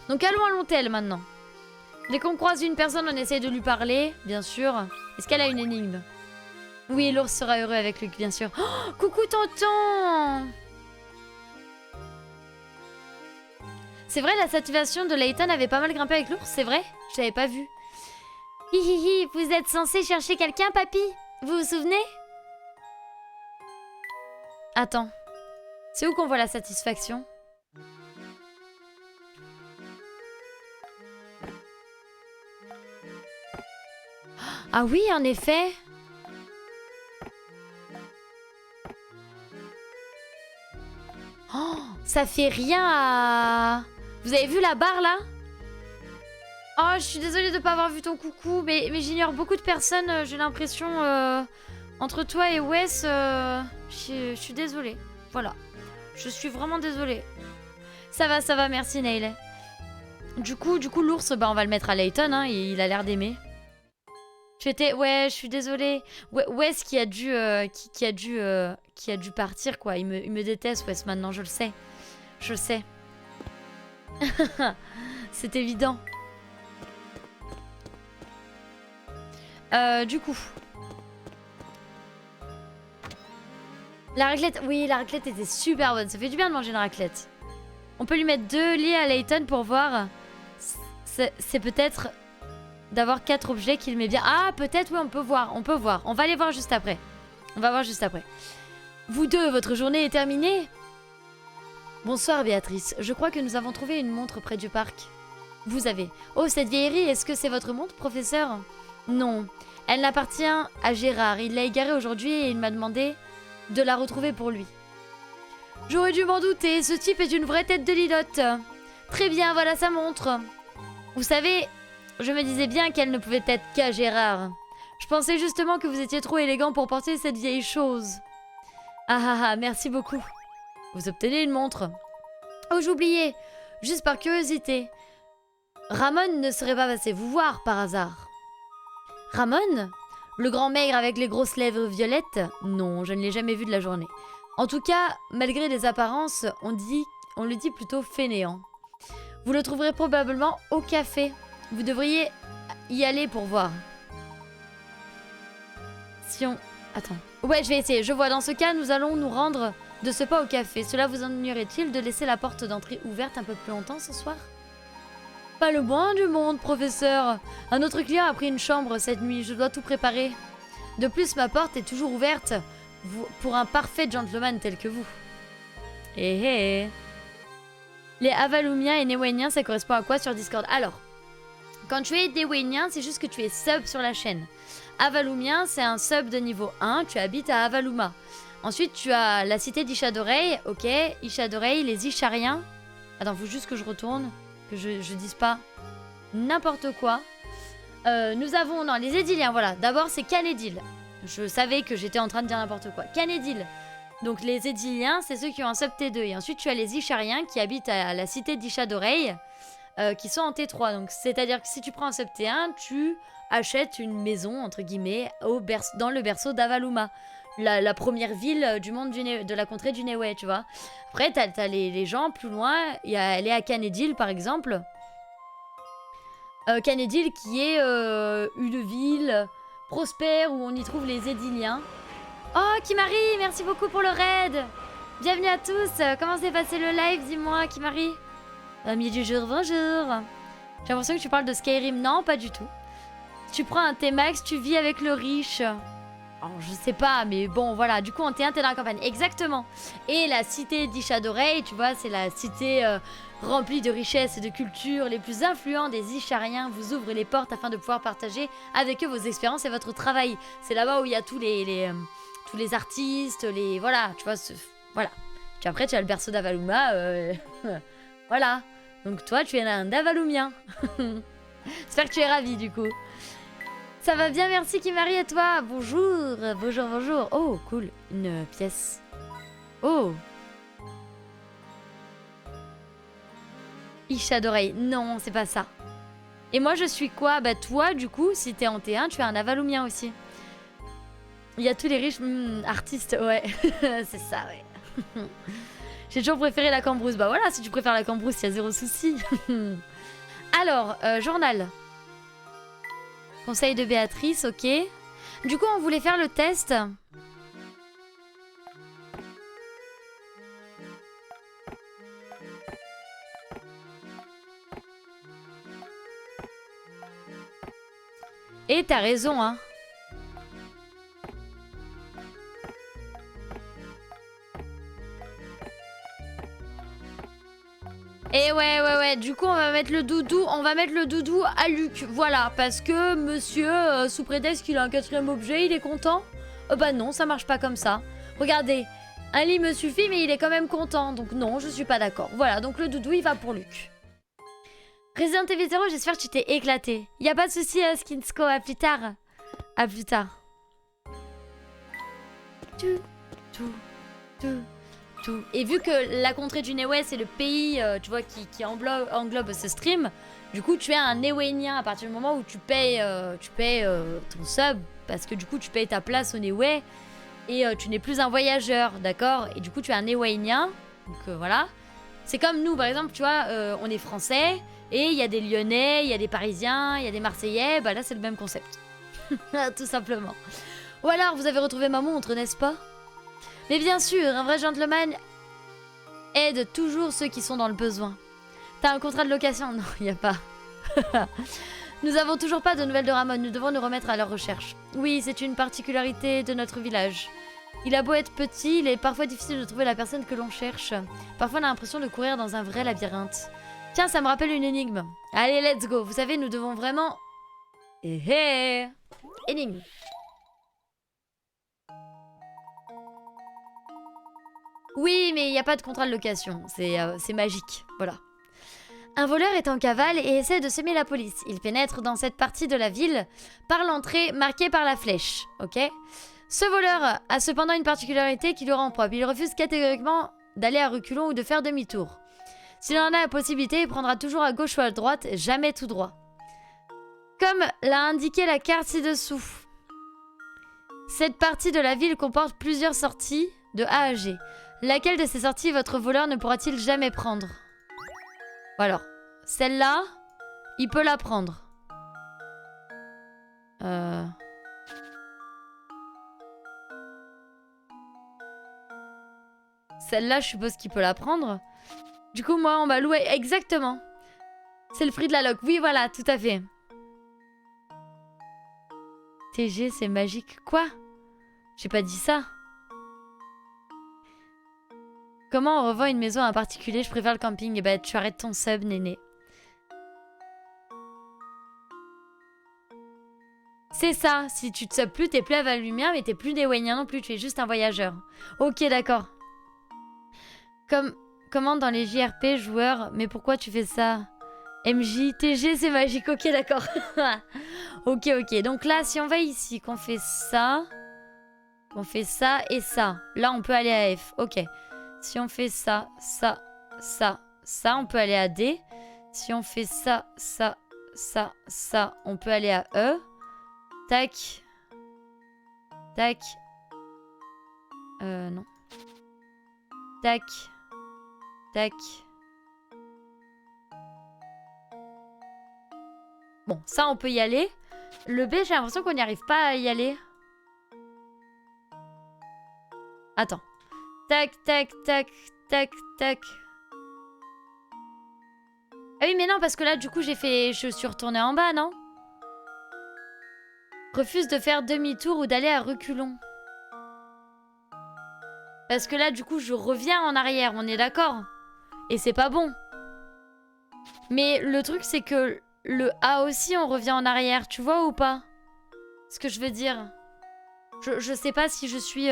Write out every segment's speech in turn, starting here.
Donc allons à l'hôtel maintenant. Dès qu'on croise une personne, on essaye de lui parler, bien sûr. Est-ce qu'elle a une énigme? Oui, l'ours sera heureux avec Luc, bien sûr. Oh, coucou tonton! C'est vrai, la sativation de Layton avait pas mal grimpé avec l'ours, c'est vrai? Je l'avais pas vu. Hihihi, vous êtes censé chercher quelqu'un, papy? Vous vous souvenez? Attends. C'est où qu'on voit la satisfaction? Ah oui, en effet. Oh, ça fait rien à... Vous avez vu la barre là? Oh, je suis désolée de ne pas avoir vu ton coucou, mais j'ignore beaucoup de personnes, j'ai l'impression... Entre toi et Wes, je suis désolée. Voilà. Je suis vraiment désolée. Ça va, merci Neil. Du coup l'ours, bah, on va le mettre à Layton, hein, il a l'air d'aimer. Ouais, je suis désolée. Wes qui a dû partir, quoi. Il me déteste, Wes, maintenant, je le sais. Je sais. C'est évident. Du coup... La raclette, oui, la raclette était super bonne. Ça fait du bien de manger une raclette. On peut lui mettre 2 lits à Layton pour voir. C'est peut-être d'avoir 4 objets qu'il met bien. Ah, peut-être, oui, on peut voir. On va aller voir juste après. On va voir juste après. Vous deux, votre journée est terminée? Bonsoir, Béatrice. Je crois que nous avons trouvé une montre près du parc. Vous avez... Oh, cette vieillerie, est-ce que c'est votre montre, professeur? Non. Elle n'appartient à Gérard. Il l'a égarée aujourd'hui et il m'a demandé... de la retrouver pour lui. J'aurais dû m'en douter, ce type est une vraie tête de lilotte. Très bien, voilà sa montre. Vous savez, je me disais bien qu'elle ne pouvait être qu'à Gérard. Je pensais justement que vous étiez trop élégant pour porter cette vieille chose. Ah, merci beaucoup. Vous obtenez une montre. Oh, j'oubliais, juste par curiosité. Ramon ne serait pas passé vous voir par hasard? Ramon? Le grand maigre avec les grosses lèvres violettes? Non, je ne l'ai jamais vu de la journée. En tout cas, malgré les apparences, on le dit plutôt fainéant. Vous le trouverez probablement au café. Vous devriez y aller pour voir. Si on... Attends. Ouais, je vais essayer. Je vois. Dans ce cas, nous allons nous rendre de ce pas au café. Cela vous ennuierait-il de laisser la porte d'entrée ouverte un peu plus longtemps ce soir? Pas le moins du monde, professeur. Un autre client a pris une chambre cette nuit. Je dois tout préparer. De plus, ma porte est toujours ouverte pour un parfait gentleman tel que vous. Eh. Les Avaloumiens et Néwéniens, ça correspond à quoi sur Discord? Alors, quand tu es Néwénien, c'est juste que tu es sub sur la chaîne. Avaloumien, c'est un sub de niveau 1. Tu habites à Avalouma. Ensuite, tu as la cité d'Ishadoreil. Ok, Ishadoreil, les Ishariens. Attends, faut juste que je retourne. Que je dise pas n'importe quoi. Nous avons... Non, les Édiliens, voilà. D'abord, c'est Canédil. Je savais que j'étais en train de dire n'importe quoi. Canédil. Donc, les Édiliens, c'est ceux qui ont un sub T2. Et ensuite, tu as les Ishariens qui habitent à la cité d'Ishadoreil, qui sont en T3. Donc, c'est-à-dire que si tu prends un sub T1, tu achètes une maison, entre guillemets, dans le berceau d'Avalouma. La première ville du monde de la contrée du Néwé, tu vois. Après, t'as les gens plus loin. Elle est à Canédil, par exemple. Canédil, qui est une ville prospère où on y trouve les Édiliens. Oh, Kimari, merci beaucoup pour le raid. Bienvenue à tous. Comment s'est passé le live, dis-moi, Kimari? Ami du jour, bonjour. J'ai l'impression que tu parles de Skyrim. Non, pas du tout. Tu prends un T-Max, tu vis avec le riche. Oh, je sais pas, mais bon, voilà. Du coup, en T1, t'es dans la campagne. Exactement. Et la cité d'Ishadoreil, tu vois, c'est la cité remplie de richesses et de culture. Les plus influents des Ishariens vous ouvrent les portes afin de pouvoir partager avec eux vos expériences et votre travail. C'est là-bas où il y a tous les artistes, voilà, tu vois, voilà. Puis après, tu as le berceau d'Avalouma. Voilà. Donc toi, tu es un Avaloumien. J'espère que tu es ravi, du coup. Ça va bien, merci Kimari, et toi? Bonjour, bonjour, bonjour. Oh, cool, une pièce. Oh. Isha d'oreille. Non, c'est pas ça. Et moi, je suis quoi? Bah toi, du coup, si t'es en T1, tu es un Avaloumien aussi. Il y a tous les riches artistes, ouais. C'est ça, ouais. J'ai toujours préféré la cambrousse. Bah voilà, si tu préfères la cambrousse, il y a zéro souci. Alors, journal. Conseil de Béatrice, ok. Du coup, on voulait faire le test. Et t'as raison, hein. Et ouais. Du coup, on va mettre le doudou. On va mettre le doudou à Luc. Voilà, parce que monsieur, sous prétexte qu'il a un 4e objet, il est content. Bah non, ça marche pas comme ça. Regardez, un lit me suffit, mais il est quand même content. Donc non, je suis pas d'accord. Voilà, donc le doudou, il va pour Luc. Resident Evil 0, j'espère que tu t'es éclaté. Y a pas de souci, Skinsko, à plus tard. À plus tard. Et vu que la contrée du Néoué, c'est le pays, tu vois, qui englobe ce stream, du coup, tu es un Néouénien à partir du moment où tu payes ton sub, parce que du coup, tu payes ta place au Néoué, et tu n'es plus un voyageur, d'accord? Et du coup, tu es un Néouénien, donc voilà. C'est comme nous, par exemple, tu vois, on est français, et il y a des Lyonnais, il y a des Parisiens, il y a des Marseillais, bah là, c'est le même concept. Tout simplement. Ou alors, vous avez retrouvé ma montre, n'est-ce pas? Mais bien sûr, un vrai gentleman aide toujours ceux qui sont dans le besoin. T'as un contrat de location? Non, il n'y a pas. Nous avons toujours pas de nouvelles de Ramon, nous devons nous remettre à leur recherche. Oui, c'est une particularité de notre village. Il a beau être petit, il est parfois difficile de trouver la personne que l'on cherche. Parfois on a l'impression de courir dans un vrai labyrinthe. Tiens, ça me rappelle une énigme. Allez, let's go. Vous savez, nous devons vraiment... Énigme. Oui, mais il n'y a pas de contrat de location. C'est magique. Voilà. Un voleur est en cavale et essaie de semer la police. Il pénètre dans cette partie de la ville par l'entrée marquée par la flèche. Ok. Ce voleur a cependant une particularité qui lui rend propre. Il refuse catégoriquement d'aller à reculons ou de faire demi-tour. S'il en a la possibilité, il prendra toujours à gauche ou à droite, jamais tout droit. Comme l'a indiqué la carte ci-dessous. Cette partie de la ville comporte plusieurs sorties de A à G. Laquelle de ces sorties votre voleur ne pourra-t-il jamais prendre? Alors, celle-là, il peut la prendre. Celle-là, je suppose qu'il peut la prendre. Du coup, moi, on va louer exactement. C'est le prix de la loc. Oui, voilà, tout à fait. TG, c'est magique. Quoi? J'ai pas dit ça. Comment on revend une maison à un particulier? Je préfère le camping. Eh ben, tu arrêtes ton sub, néné. C'est ça. Si tu te subs plus, t'es plus à Val-Lumière, mais t'es plus néouénien non plus. Tu es juste un voyageur. Ok, d'accord. Comment dans les JRP, joueurs... Mais pourquoi tu fais ça? MJ, TG, c'est magique. Ok, d'accord. Ok. Donc là, si on va ici, qu'on fait ça... On fait ça et ça. Là, on peut aller à F. Ok. Si on fait ça, on peut aller à D. Si on fait ça, on peut aller à E. Tac. Non. Tac. Bon, ça, on peut y aller. Le B, j'ai l'impression qu'on n'y arrive pas à y aller. Attends. Tac. Ah oui, mais non, parce que là, du coup, je suis retournée en bas, non? Refuse de faire demi-tour ou d'aller à reculons. Parce que là, du coup, je reviens en arrière, on est d'accord? Et c'est pas bon. Mais le truc, c'est que le A aussi, on revient en arrière, tu vois ou pas? Ce que je veux dire. Je sais pas si je suis...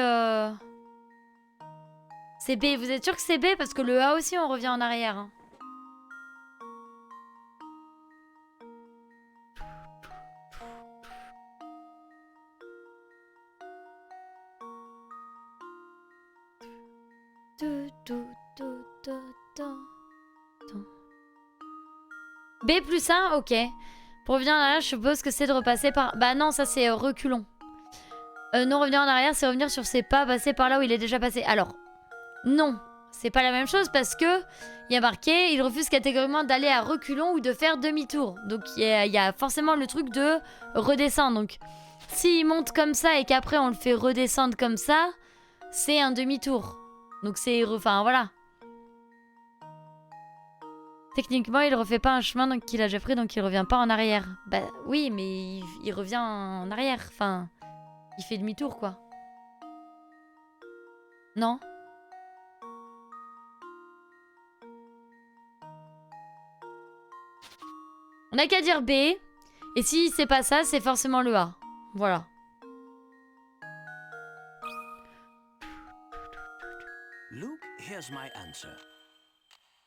C'est B, vous êtes sûr que c'est B? Parce que le A aussi, on revient en arrière. Hein. B plus 1, ok. Pour revenir en arrière, je suppose que c'est de repasser par... Bah non, ça c'est reculons. Non, revenir en arrière, c'est revenir sur ses pas, passer par là où il est déjà passé. Alors, non, c'est pas la même chose parce que il y a marqué il refuse catégoriquement d'aller à reculons ou de faire demi-tour. Donc il y a forcément le truc de redescendre. Donc s'il monte comme ça et qu'après on le fait redescendre comme ça, c'est un demi-tour. Donc c'est... Enfin voilà. Techniquement, il refait pas un chemin qu'il a déjà pris, donc il revient pas en arrière. Bah oui, mais il revient en arrière. Enfin, il fait demi-tour, quoi. Non? On n'a qu'à dire B. Et si c'est pas ça, c'est forcément le A. Voilà. Luke, here's my answer.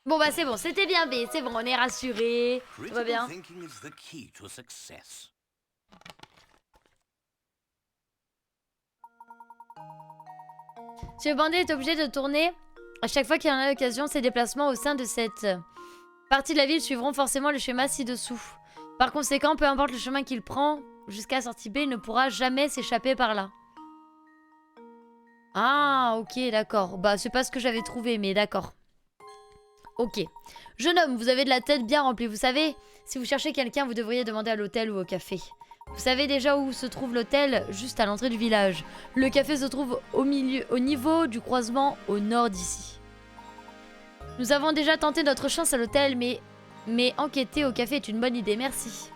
Bon bah c'est bon, c'était bien B, c'est bon, on est rassurés. Tout va bien. Thinking is the key to success. Monsieur Bandé est obligé de tourner à chaque fois qu'il y en a l'occasion. Ses déplacements au sein de cette partie de la ville suivront forcément le schéma ci-dessous. Par conséquent, peu importe le chemin qu'il prend jusqu'à la sortie B, il ne pourra jamais s'échapper par là. Ah, ok, d'accord. Bah, c'est pas ce que j'avais trouvé, mais d'accord. Ok. Jeune homme, vous avez de la tête bien remplie. Vous savez, si vous cherchez quelqu'un, vous devriez demander à l'hôtel ou au café. Vous savez déjà où se trouve l'hôtel? Juste à l'entrée du village. Le café se trouve au niveau du croisement au nord d'ici. Nous avons déjà tenté notre chance à l'hôtel, mais enquêter au café est une bonne idée, merci.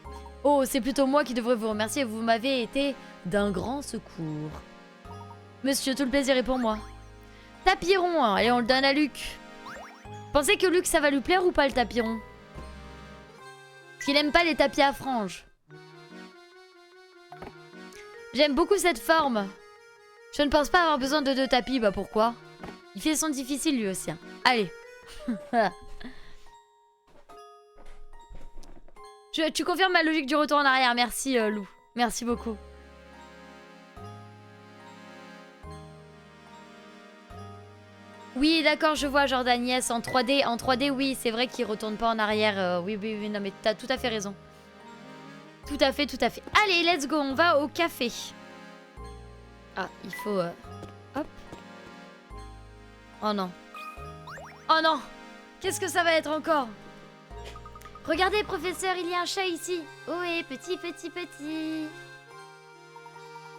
Oh, c'est plutôt moi qui devrais vous remercier, vous m'avez été d'un grand secours. Monsieur, tout le plaisir est pour moi. Tapis rond, hein. Allez, on le donne à Luc. Pensez que Luc, ça va lui plaire ou pas le tapis rond? Parce qu'il aime pas les tapis à franges. J'aime beaucoup cette forme. Je ne pense pas avoir besoin de 2 tapis, bah pourquoi? Il fait son difficile lui aussi. Hein. Allez. Tu confirmes ma logique du retour en arrière, merci Lou. Merci beaucoup. Oui, d'accord, je vois Jordan, yes, en 3D. En 3D, oui, c'est vrai qu'il retourne pas en arrière. Oui, oui, oui, non, mais t'as tout à fait raison. Tout à fait, tout à fait. Allez, let's go, on va au café. Ah, il faut... Hop. Oh non. Oh non. Qu'est-ce que ça va être encore? Regardez, professeur, il y a un chat ici. Oui, petit, petit, petit.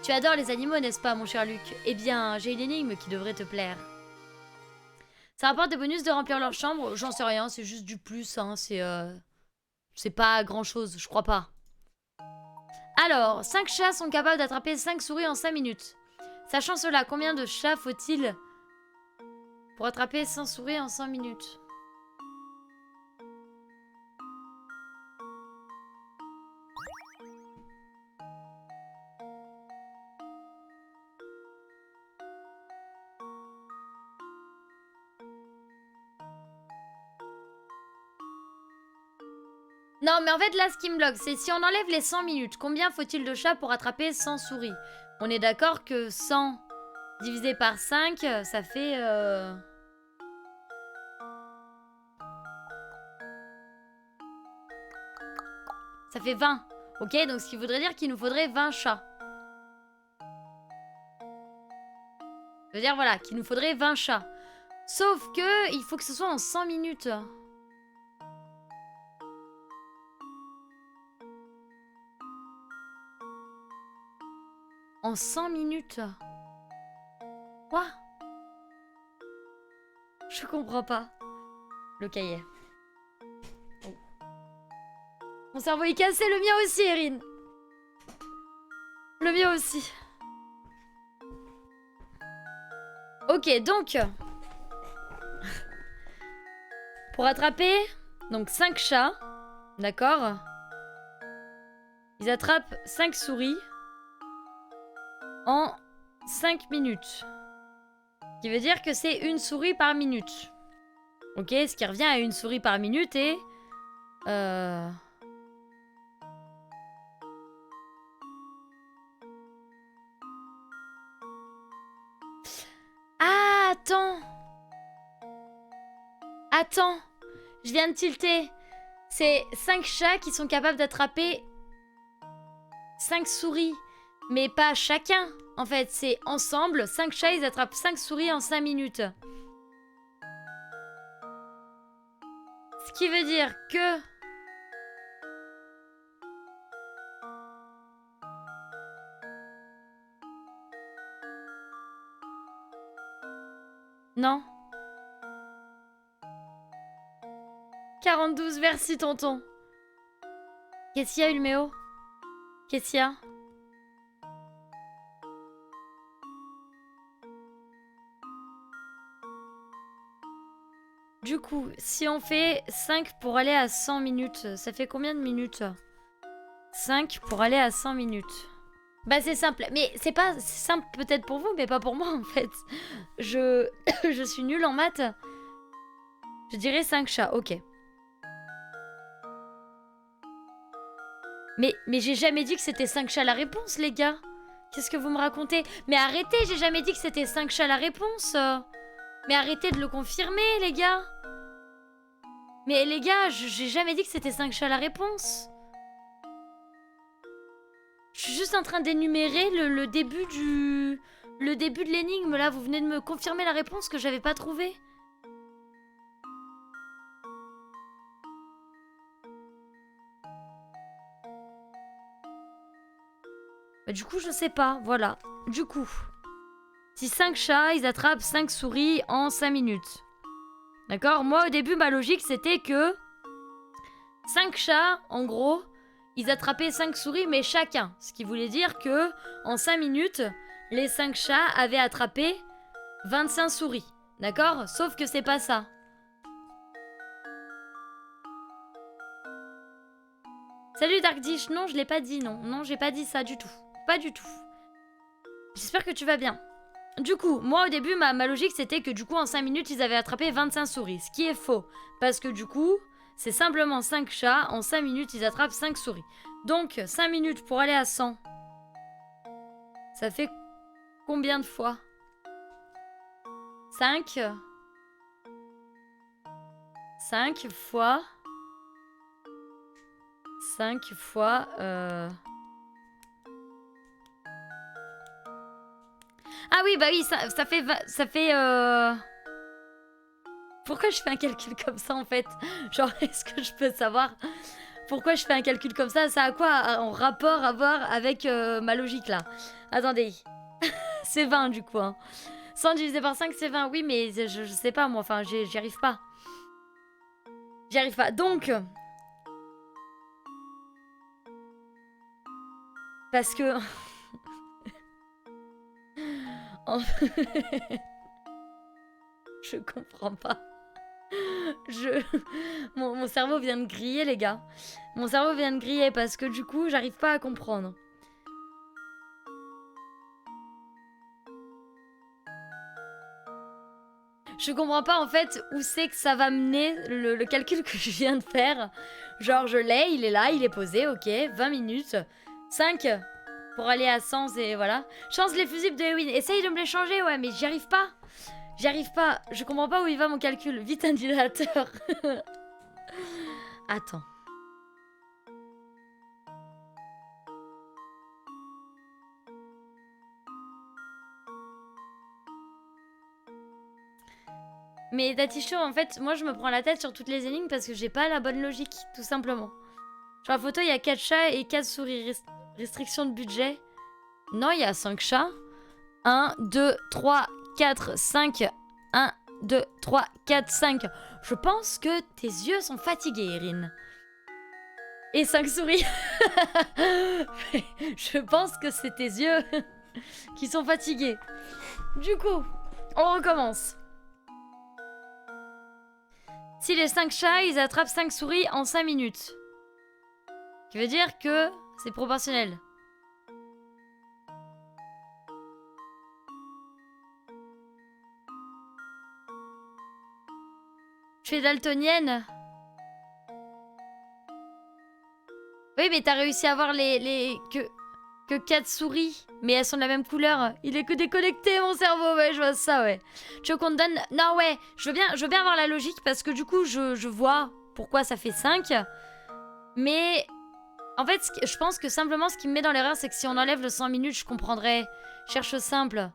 Tu adores les animaux, n'est-ce pas, mon cher Luc? Eh bien, j'ai une énigme qui devrait te plaire. Ça rapporte des bonus de remplir leur chambre? J'en sais rien, c'est juste du plus, hein. C'est pas grand-chose, je crois pas. Alors, 5 chats sont capables d'attraper 5 souris en 5 minutes. Sachant cela, combien de chats faut-il pour attraper 100 souris en 5 minutes? Non, mais en fait, là, ce qui me bloque, c'est si on enlève les 100 minutes, combien faut-il de chats pour attraper 100 souris? On est d'accord que 100 divisé par 5, ça fait... Ça fait 20. Ok, donc ce qui voudrait dire qu'il nous faudrait 20 chats. Ça veut dire, voilà, qu'il nous faudrait 20 chats. Sauf que, il faut que ce soit en 100 minutes. En 100 minutes. Quoi? Je comprends pas. Le cahier. Oh. Mon cerveau est cassé, le mien aussi, Erin. Le mien aussi. Ok, donc... Pour attraper, donc 5 chats, d'accord? Ils attrapent 5 souris en 5 minutes. Ce qui veut dire que c'est une souris par minute. Ok, ce qui revient à une souris par minute et... Ah, attends. Attends. Je viens de tilter. C'est 5 chats qui sont capables d'attraper 5 souris. Mais pas chacun. En fait, c'est ensemble. 5 chats, ils attrapent 5 souris en 5 minutes. Ce qui veut dire que... Non. 42, merci tonton. Qu'est-ce qu'il y a, Ulméo? Qu'est-ce qu'il y a? Du coup, si on fait 5 pour aller à 100 minutes, ça fait combien de minutes? 5 pour aller à 100 minutes. Bah c'est simple, mais c'est pas simple peut-être pour vous, mais pas pour moi en fait. Je suis nulle en maths. Je dirais 5 chats, ok. Mais j'ai jamais dit que c'était 5 chats la réponse, les gars. Qu'est-ce que vous me racontez? Mais arrêtez, j'ai jamais dit que c'était 5 chats la réponse. Mais arrêtez de le confirmer, les gars. Mais les gars, j'ai jamais dit que c'était 5 chats la réponse. Je suis juste en train d'énumérer le début du... Le début de l'énigme, là. Vous venez de me confirmer la réponse que j'avais pas trouvée. Bah, du coup, je sais pas. Voilà. Du coup, si 5 chats, ils attrapent 5 souris en 5 minutes. D'accord? Moi, au début, ma logique, c'était que 5 chats, en gros, ils attrapaient 5 souris, mais chacun. Ce qui voulait dire que en 5 minutes, les 5 chats avaient attrapé 25 souris. D'accord? Sauf que c'est pas ça. Salut Dark Dish. Non, je l'ai pas dit, non. Non, j'ai pas dit ça du tout. Pas du tout. J'espère que tu vas bien. Du coup, moi au début, ma logique c'était que du coup en 5 minutes, ils avaient attrapé 25 souris. Ce qui est faux. Parce que du coup, c'est simplement 5 chats. En 5 minutes, ils attrapent 5 souris. Donc, 5 minutes pour aller à 100. Ça fait combien de fois? 5. 5 fois... 5 fois... Ah oui, bah oui, ça fait... Pourquoi je fais un calcul comme ça, en fait? Genre, est-ce que je peux savoir pourquoi je fais un calcul comme ça? Ça a quoi en rapport à voir avec ma logique, là? Attendez. C'est 20, du coup. Hein. 100 divisé par 5, c'est 20. Oui, mais je sais pas, moi. Enfin, j'y arrive pas. J'y arrive pas. Donc... Parce que... Je comprends pas. Mon cerveau vient de griller, les gars. Mon cerveau vient de griller parce que du coup, j'arrive pas à comprendre. Je comprends pas en fait où c'est que ça va mener le calcul que je viens de faire. Genre, je l'ai, il est là, il est posé, ok. 20 minutes. 5 pour aller à 100 et voilà. Change les fusibles de Ewin. Essaye de me les changer, ouais, mais j'y arrive pas. J'y arrive pas. Je comprends pas où il va mon calcul. Vite, un dilateur. Attends. Mais Daticho, en fait, moi je me prends la tête sur toutes les énigmes parce que j'ai pas la bonne logique, tout simplement. Sur la photo, il y a 4 chats et 4 souris. Restriction de budget. Non, il y a 5 chats. 1, 2, 3, 4, 5. 1, 2, 3, 4, 5. Je pense que tes yeux sont fatigués, Erin. Et 5 souris. Je pense que c'est tes yeux qui sont fatigués. Du coup, on recommence. Si les 5 chats, ils attrapent 5 souris en 5 minutes. Ce qui veut dire que c'est proportionnel. Je suis daltonienne. Oui, mais t'as réussi à avoir que 4 souris. Mais elles sont de la même couleur. Il est que déconnecté, mon cerveau. Ouais, je vois ça, ouais. Tu veux qu'on te donne... Non, ouais. Je veux bien avoir la logique parce que du coup, je vois pourquoi ça fait 5. Mais... En fait, je pense que simplement, ce qui me met dans l'erreur, c'est que si on enlève le 100 minutes, je comprendrais. Cherche simple.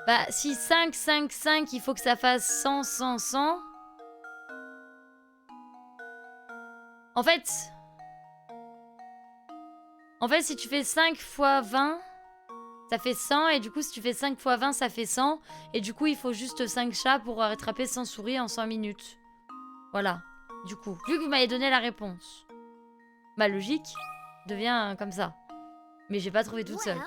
Bah, si 5, 5, 5, il faut que ça fasse 100, 100, 100. En fait, si tu fais 5 fois 20, ça fait 100. Et du coup, si tu fais 5 fois 20, ça fait 100. Et du coup, il faut juste 5 chats pour rattraper 100 souris en 100 minutes. Voilà. Du coup, vu que vous m'avez donné la réponse, ma logique devient comme ça. Mais j'ai pas trouvé toute seule.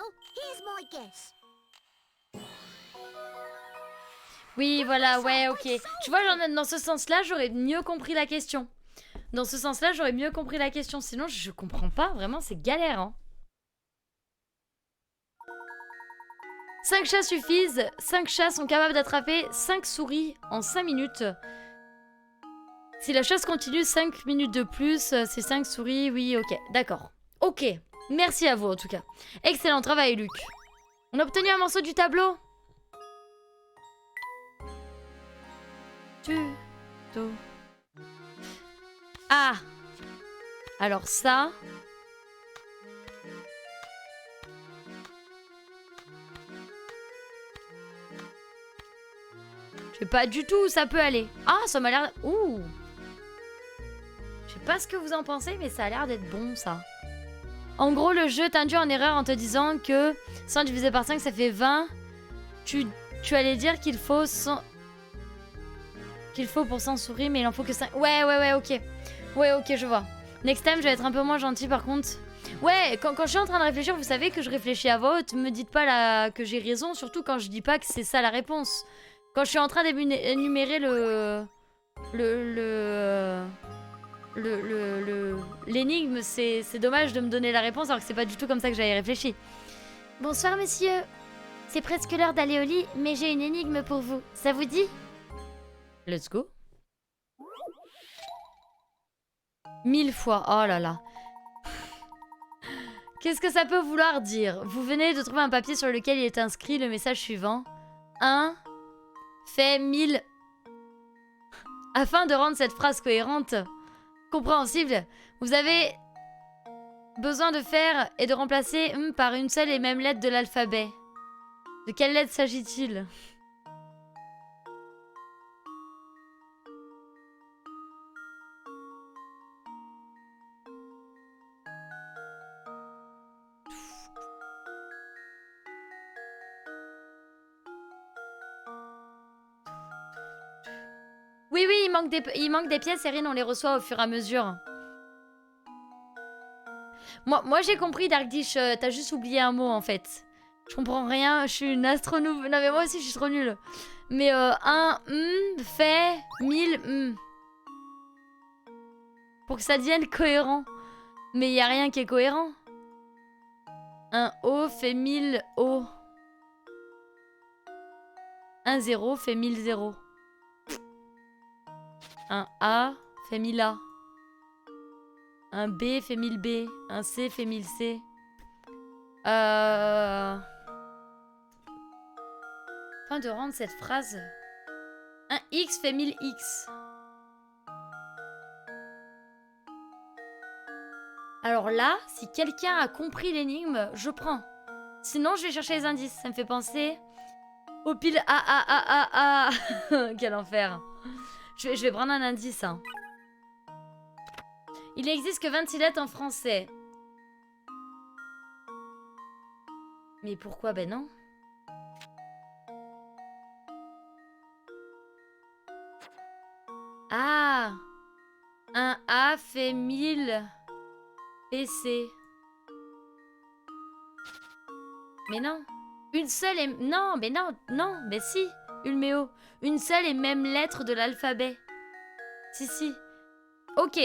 Oui, voilà, ouais, ok. Tu vois, dans ce sens-là, j'aurais mieux compris la question. Dans ce sens-là, j'aurais mieux compris la question. Sinon, je comprends pas. Vraiment, c'est galère, hein. 5 chats suffisent. 5 chats sont capables d'attraper 5 souris en 5 minutes. Si la chasse continue 5 minutes de plus, c'est 5 souris. Oui, ok, d'accord. Ok, merci à vous en tout cas. Excellent travail, Luc. On a obtenu un morceau du tableau. Tuto. Ah. Alors ça. Je sais pas du tout où ça peut aller. Ah, ça m'a l'air... Ouh. Je sais pas ce que vous en pensez, mais ça a l'air d'être bon, ça. En gros, le jeu t'induit en erreur en te disant que 100 divisé par 5, ça fait 20. Tu allais dire qu'il faut 100... Qu'il faut pour 100 souris, mais il en faut que 5... Ouais, ok. Ouais, ok, je vois. Next time, je vais être un peu moins gentil, par contre. Ouais, quand je suis en train de réfléchir, vous savez que je réfléchis à voix haute. Me dites pas que j'ai raison, surtout quand je dis pas que c'est ça la réponse. Quand je suis en train d'énumérer l'énigme, c'est dommage de me donner la réponse alors que c'est pas du tout comme ça que j'avais réfléchi. Bonsoir, messieurs. C'est presque l'heure d'aller au lit, mais j'ai une énigme pour vous. Ça vous dit? Let's go. 1000 fois. Oh là là. Qu'est-ce que ça peut vouloir dire? Vous venez de trouver un papier sur lequel il est inscrit le message suivant. 1 fait 1000. Afin de rendre cette phrase cohérente, compréhensible, vous avez besoin de faire et de remplacer par une seule et même lettre de l'alphabet. De quelle lettre s'agit-il? Oui, il manque des pièces, Erin, on les reçoit au fur et à mesure. Moi j'ai compris, Darkdish, t'as juste oublié un mot en fait. Je comprends rien, je suis une astronome. Non mais moi aussi je suis trop nulle. Mais un fait 1000 pour que ça devienne cohérent. Mais il y a rien qui est cohérent. Un O fait 1000 O. Un 0 fait 1000 0. Un A fait 1000 A. Un B fait 1000 B. Un C fait 1000 C. Afin de rendre cette phrase... Un X fait 1000 X. Alors là, si quelqu'un a compris l'énigme, je prends. Sinon, je vais chercher les indices. Ça me fait penser au pile A. Quel enfer. Je vais prendre un indice. Hein. Il n'existe que 26 lettres en français. Mais pourquoi? Ben non. Ah. Un A fait 1000 PC. Mais non. Une seule et... Non, mais non, mais si. Ulméo. Une seule et même lettre de l'alphabet. Si. Ok.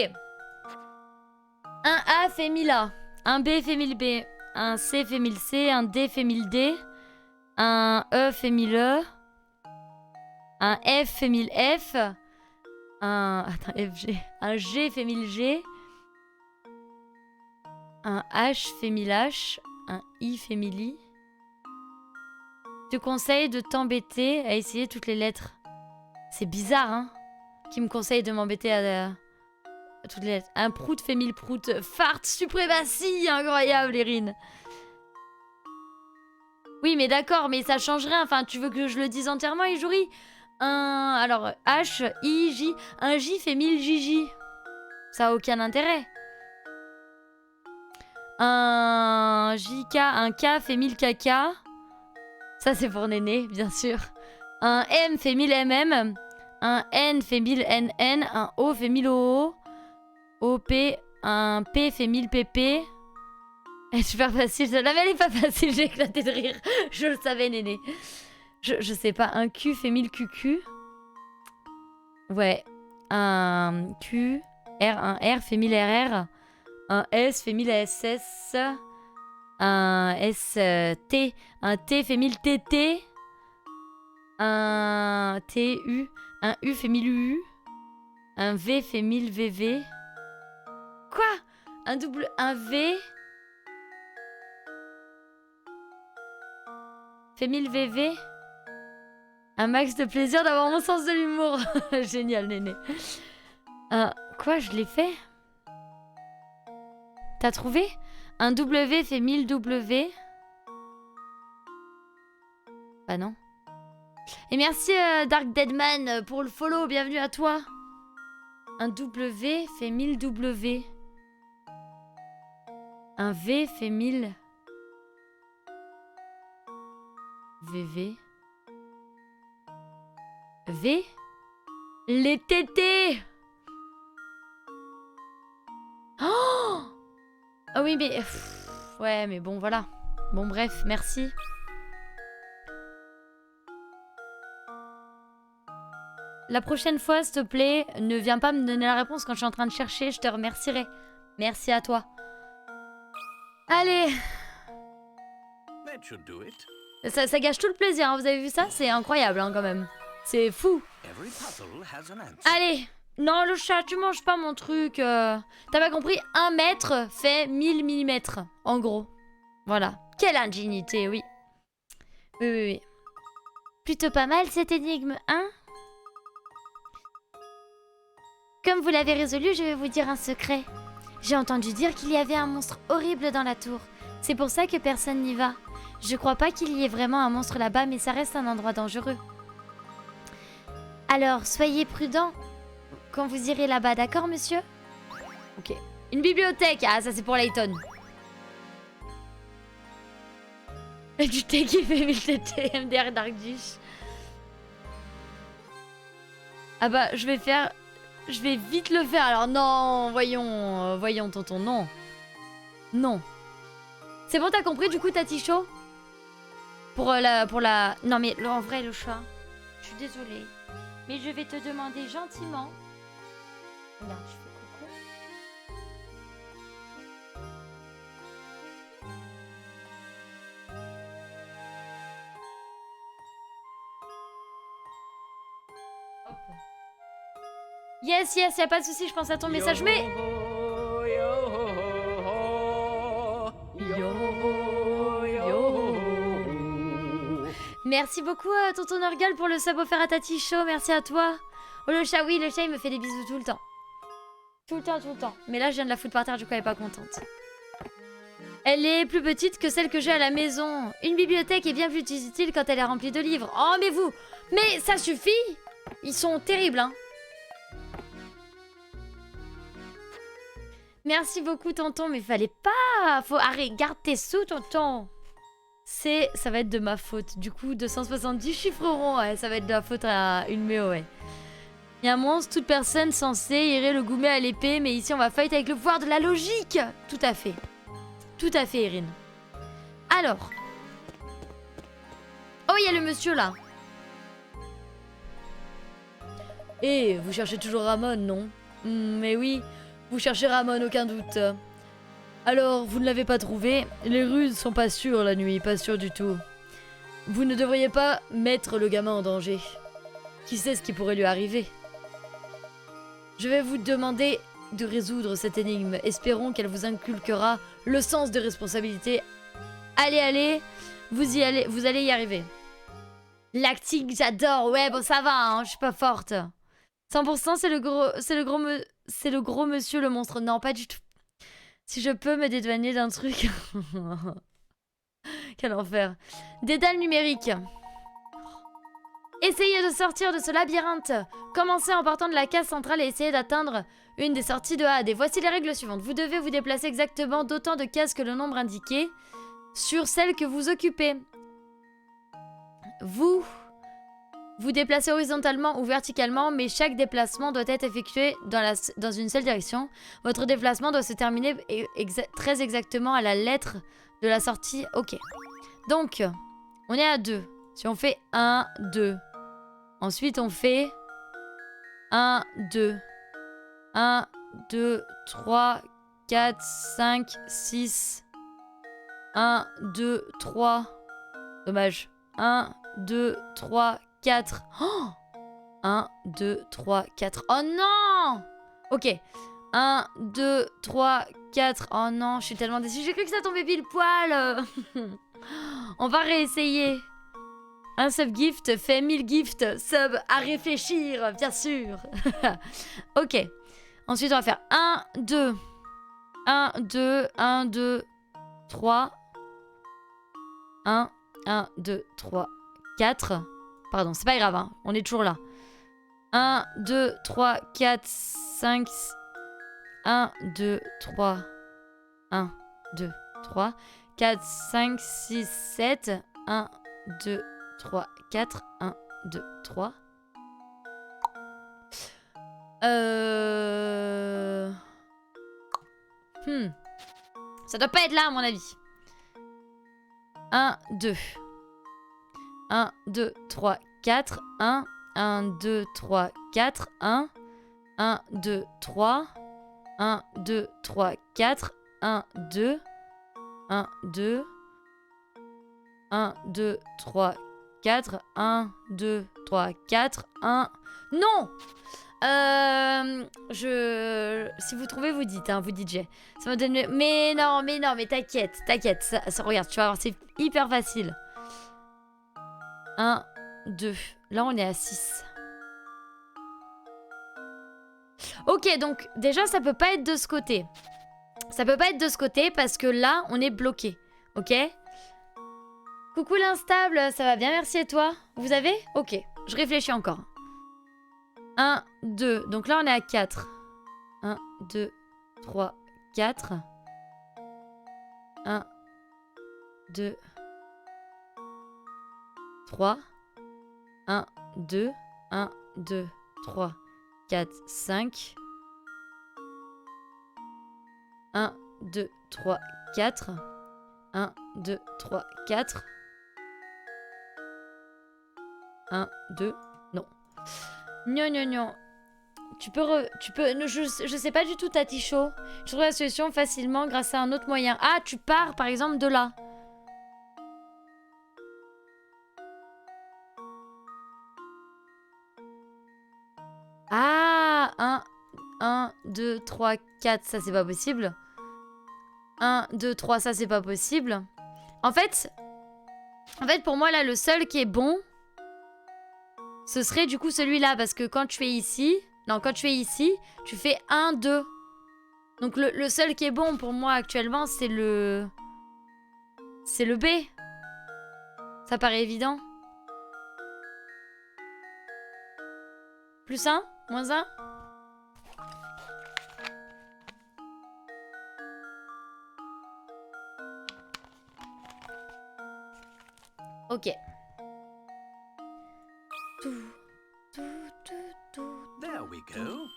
Un A fait 1000 A. Un B fait 1000 B. Un C fait 1000 C. Un D fait 1000 D. Un E fait 1000 E. Un F fait 1000 F. Attends, FG. Un G fait 1000 G. Un H fait 1000 H. Un I fait 1000 I. Je te conseille de t'embêter à essayer toutes les lettres. C'est bizarre, hein? Qui me conseille de m'embêter à toutes les lettres. Un prout fait 1000 proutes. Fart suprématie! Incroyable, Erin. Oui, mais d'accord, mais ça change rien. Enfin, tu veux que je le dise entièrement, Ijuri? Alors, H, I, J. Un J fait 1000 Jiji. Ça a aucun intérêt. Un JK, un K fait 1000 caca. Ça c'est pour Néné, bien sûr. Un M fait 1000 MM. Un N fait 1000 NN. Un O fait 1000 OO. OP. Un P fait 1000 PP. Elle est super facile. La mais elle est pas facile, j'ai éclaté de rire. Je le savais, Néné. Je sais pas. Un Q fait 1000 QQ. Ouais. Un Q. Un R fait 1000 RR. Un S fait 1000 SS. Un ST. Un T fait 1000 TT. Un TU. Un U fait 1000 UU. Un V fait 1000 VV. Quoi? Un V fait 1000 VV. Un max de plaisir d'avoir mon sens de l'humour. Génial, Néné. Quoi, je l'ai fait? T'as trouvé? Un W fait 1000 W. Bah non. Et merci Dark Deadman pour le follow, bienvenue à toi. Un W fait 1000 W. Un V fait 1000 VV. V? Les tétés! Oh! Ah oui, mais... ouais, mais bon, voilà. Bon, bref, merci. La prochaine fois, s'il te plaît, ne viens pas me donner la réponse quand je suis en train de chercher. Je te remercierai. Merci à toi. Allez. That should do it. Ça gâche tout le plaisir, hein. Vous avez vu ça? C'est incroyable, hein, quand même. C'est fou. Every puzzle has an answer. Allez. Non, le chat, tu manges pas mon truc. T'as pas compris? 1 mètre fait 1000 mm, en gros. Voilà. Quelle ingéniosité, oui. Oui. Plutôt pas mal cette énigme, hein? Comme vous l'avez résolu, je vais vous dire un secret. J'ai entendu dire qu'il y avait un monstre horrible dans la tour. C'est pour ça que personne n'y va. Je crois pas qu'il y ait vraiment un monstre là-bas, mais ça reste un endroit dangereux. Alors, soyez prudents quand vous irez là-bas, d'accord, monsieur? Ok. Une bibliothèque. Ah, ça c'est pour Layton. Du thé qui fait 1000 TT, MDR Dark Dish. Ah bah, je vais vite le faire. Alors non, voyons, tonton, non. Non. C'est bon, t'as compris, du coup, Taticho? Pour la... Non, mais en vrai, le chat, je suis désolée. Mais je vais te demander gentiment... Regarde, je fais coucou. Hop. Yes, y'a pas de souci, je pense à ton message, mais... Merci beaucoup, tonton Norgal, pour le sub offert à Tati Show. Merci à toi. Oh, le chat, oui, le chat, il me fait des bisous tout le temps. Tout le temps. Mais là, je viens de la foutre par terre, du coup, elle est pas contente. Elle est plus petite que celle que j'ai à la maison. Une bibliothèque est bien plus utile quand elle est remplie de livres. Oh, mais vous... Mais ça suffit! Ils sont terribles, hein. Merci beaucoup, tonton, mais fallait pas... Faut... Arrête, garde tes sous, tonton. Ça va être de ma faute. Du coup, 270 chiffres ronds, ouais, ça va être de la faute à une méo, ouais. Il y a un monstre, toute personne censée irait le goumer à l'épée, mais ici on va fight avec le pouvoir de la logique. Tout à fait. Tout à fait, Erin. Alors. Oh, il y a le monsieur là. Eh, vous cherchez toujours Ramon, non? Mais oui, vous cherchez Ramon, aucun doute. Alors, vous ne l'avez pas trouvé. Les rues sont pas sûres la nuit, pas sûres du tout. Vous ne devriez pas mettre le gamin en danger. Qui sait ce qui pourrait lui arriver? Je vais vous demander de résoudre cette énigme. Espérons qu'elle vous inculquera le sens de responsabilité. Allez, vous allez y arriver. Lactique, j'adore. Ouais, bon, ça va, hein, je suis pas forte. 100%, c'est le gros monsieur le monstre. Non, pas du tout. Si je peux me dédouaner d'un truc... Quel enfer. Dédale numérique. Essayez de sortir de ce labyrinthe. Commencez en partant de la case centrale et essayez d'atteindre une des sorties de A à D. Voici les règles suivantes. Vous devez vous déplacer exactement d'autant de cases que le nombre indiqué sur celle que vous occupez. Vous vous déplacez horizontalement ou verticalement, mais chaque déplacement doit être effectué dans une seule direction. Votre déplacement doit se terminer très exactement à la lettre de la sortie. Ok. Donc, on est à 2. Si on fait 1, 2. Ensuite, on fait 1, 2. 1, 2, 3, 4, 5, 6. 1, 2, 3. Dommage. 1, 2, 3, 4. Oh 1, 2, 3, 4. Oh non! Ok. 1, 2, 3, 4. Oh non, je suis tellement déçue. J'ai cru que ça tombait pile poil. On va réessayer. Un sub gift fait 1000 gifts. Sub à réfléchir, bien sûr. Ok. Ensuite, on va faire 1, 2. 1, 2, 1, 2, 3. 1, 1, 2, 3, 4. Pardon, c'est pas grave, hein. On est toujours là. 1, 2, 3, 4, 5. 1, 2, 3. 1, 2, 3. 4, 5, 6, 7. 1, 2, 3, 4. 1, 2, 3. Ça doit pas être là, à mon avis. 1, 2. 1, 2, 3, 4. 1, 1, 2, 3, 4. 1, 1, 2, 3. 1, 2, 3, 4. 1, 2. 1, 2. 1, 2, 3, 4. 1, 2, 3, 4. 1. Non! Si vous trouvez, vous dites, hein, vous DJ. Ça me donne... Mais non, mais t'inquiète, t'inquiète. Ça, regarde, tu vas voir, c'est hyper facile. 1, 2. Là, on est à 6. Ok, donc, déjà, ça peut pas être de ce côté. Ça peut pas être de ce côté parce que là, on est bloqué. Ok? Coucou l'instable, ça va bien, merci et toi? Vous avez? Ok, je réfléchis encore. 1, 2. Donc là, on est à 4. 1, 2, 3, 4. 1, 2, 3. 1, 2. 1, 2, 3, 4, 5. 1, 2, 3, 4. 1, 2, 3, 4. 1, 2. Non. Non, non, non. Tu peux... Je sais pas du tout, Taticho. Je trouve la solution facilement grâce à un autre moyen. Ah, tu pars, par exemple, de là. Ah, 1, 2, 3, 4, ça c'est pas possible. 1, 2, 3, ça c'est pas possible. En fait, pour moi, là, le seul qui est bon... Ce serait du coup celui-là, parce que quand tu fais ici... Non, quand tu fais ici, tu fais 1, 2. Donc le seul qui est bon pour moi actuellement, c'est le... C'est le B. Ça paraît évident. Plus 1, moins 1. Ok. There we go.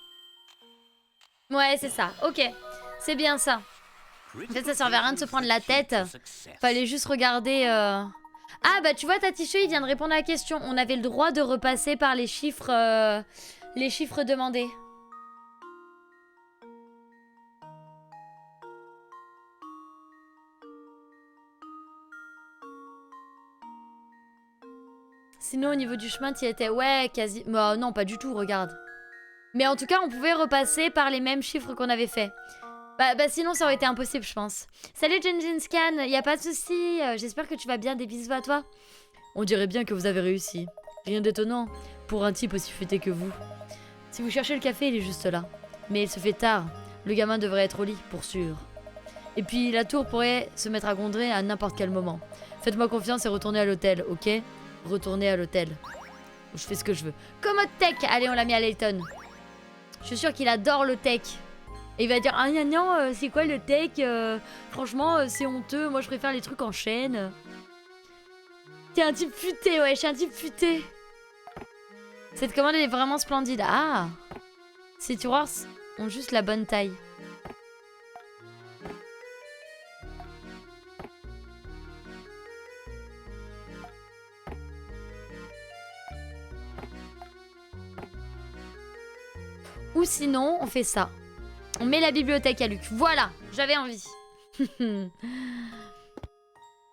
Ouais, c'est ça. Ok. C'est bien ça. En fait, ça servait à rien de se prendre la tête. Fallait juste regarder... Ah, bah tu vois, Taticho, il vient de répondre à la question. On avait le droit de repasser par les chiffres demandés. Sinon, au niveau du chemin, tu y étais... Ouais, quasi... Bah non, pas du tout, regarde. Mais en tout cas, on pouvait repasser par les mêmes chiffres qu'on avait fait. Bah sinon, ça aurait été impossible, je pense. Salut, Gengis Khan, y a pas de souci. J'espère que tu vas bien, des bisous à toi. On dirait bien que vous avez réussi. Rien d'étonnant pour un type aussi futé que vous. Si vous cherchez le café, il est juste là. Mais il se fait tard. Le gamin devrait être au lit, pour sûr. Et puis, la tour pourrait se mettre à gronder à n'importe quel moment. Faites-moi confiance et retournez à l'hôtel, ok? Retournez à l'hôtel. Je fais ce que je veux. Commode tech. Allez, on l'a mis à Layton. Je suis sûre qu'il adore le tech. Et il va dire, ah non, c'est quoi le tech franchement, c'est honteux. Moi, je préfère les trucs en chaîne. T'es un type futé, ouais, je suis un type futé. Cette commande, elle est vraiment splendide. Ah, ces tiroirs ont juste la bonne taille. Ou sinon, on fait ça. On met la bibliothèque à Luc. Voilà, j'avais envie.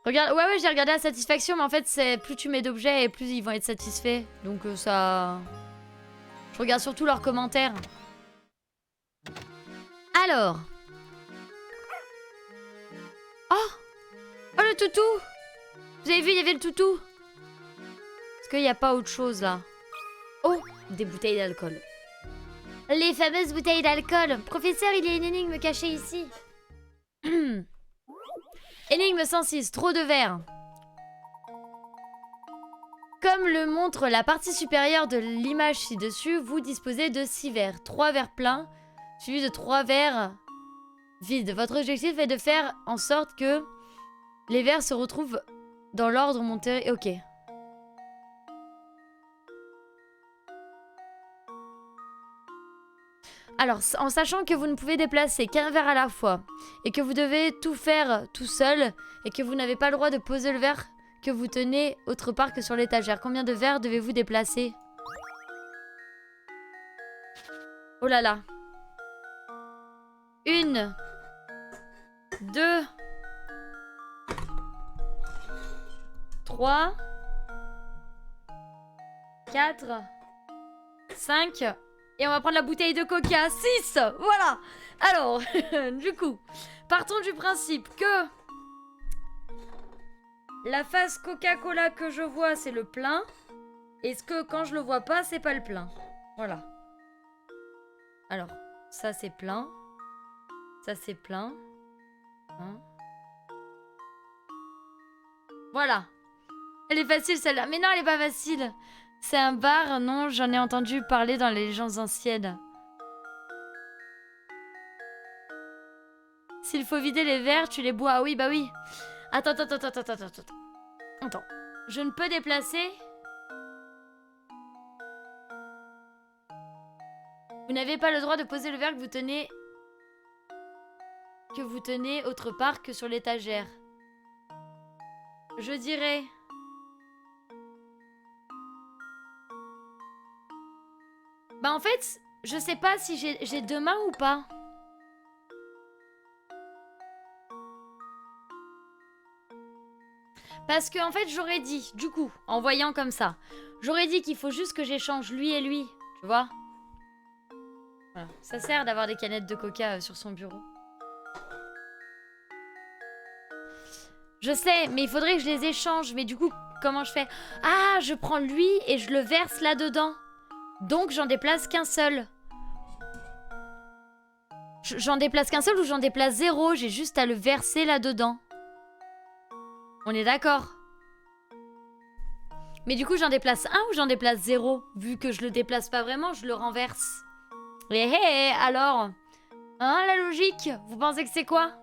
Regarde, ouais, j'ai regardé la satisfaction, mais en fait, c'est plus tu mets d'objets et plus ils vont être satisfaits. Donc ça... Je regarde surtout leurs commentaires. Alors. Oh, oh, le toutou. Vous avez vu, il y avait le toutou. Est-ce qu'il n'y a pas autre chose, là? Oh, des bouteilles d'alcool. Les fameuses bouteilles d'alcool. Professeur, il y a une énigme cachée ici. Énigme 106, trop de verre. Comme le montre la partie supérieure de l'image ci-dessus, vous disposez de 6 verres. 3 verres pleins, suivis de 3 verres vides. Votre objectif est de faire en sorte que les verres se retrouvent dans l'ordre monté. Ok. Alors, en sachant que vous ne pouvez déplacer qu'un verre à la fois, et que vous devez tout faire tout seul, et que vous n'avez pas le droit de poser le verre que vous tenez autre part que sur l'étagère, combien de verres devez-vous déplacer? Oh là là. 1, 2, 3, 4, 5... Et on va prendre la bouteille de coca. 6. Voilà. Alors, du coup, partons du principe que la face Coca-Cola que je vois, c'est le plein. Et ce que quand je le vois pas, c'est pas le plein. Voilà. Alors, ça c'est plein. Ça c'est plein. Hein. Voilà. Elle est facile celle-là. Mais non, elle est pas facile. C'est un bar, non, j'en ai entendu parler dans les légendes anciennes. S'il faut vider les verres, tu les bois. Ah oui, bah oui. Attends. Attends. Je ne peux déplacer. Vous n'avez pas le droit de poser le verre que vous tenez autre part que sur l'étagère. Je dirais... Bah en fait, je sais pas si j'ai 2 mains ou pas. Parce que en fait, j'aurais dit, du coup, en voyant comme ça, j'aurais dit qu'il faut juste que j'échange lui et lui, tu vois. Voilà. Ça sert d'avoir des canettes de coca sur son bureau. Je sais, mais il faudrait que je les échange. Mais du coup, comment je fais? Ah, je prends lui et je le verse là-dedans. Donc j'en déplace qu'un seul. J'en déplace qu'un seul ou j'en déplace 0? J'ai juste à le verser là-dedans. On est d'accord? Mais du coup j'en déplace 1 ou j'en déplace 0? Vu que je le déplace pas vraiment, je le renverse. Et alors? Hein, la logique? Vous pensez que c'est quoi?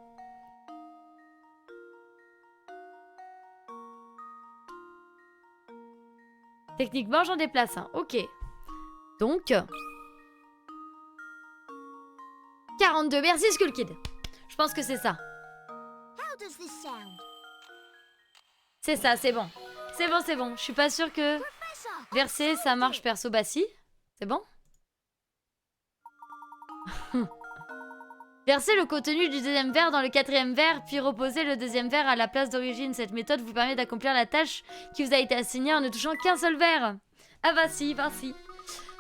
Techniquement j'en déplace 1, ok. Donc 42, merci Skullkid. Je pense que c'est ça. C'est ça, c'est bon. C'est bon. Je suis pas sûre que verser ça marche perso. Bah si, c'est bon. Verser le contenu du deuxième verre dans le quatrième verre, puis reposer le deuxième verre à la place d'origine. Cette méthode vous permet d'accomplir la tâche qui vous a été assignée en ne touchant qu'un seul verre. Ah bah si.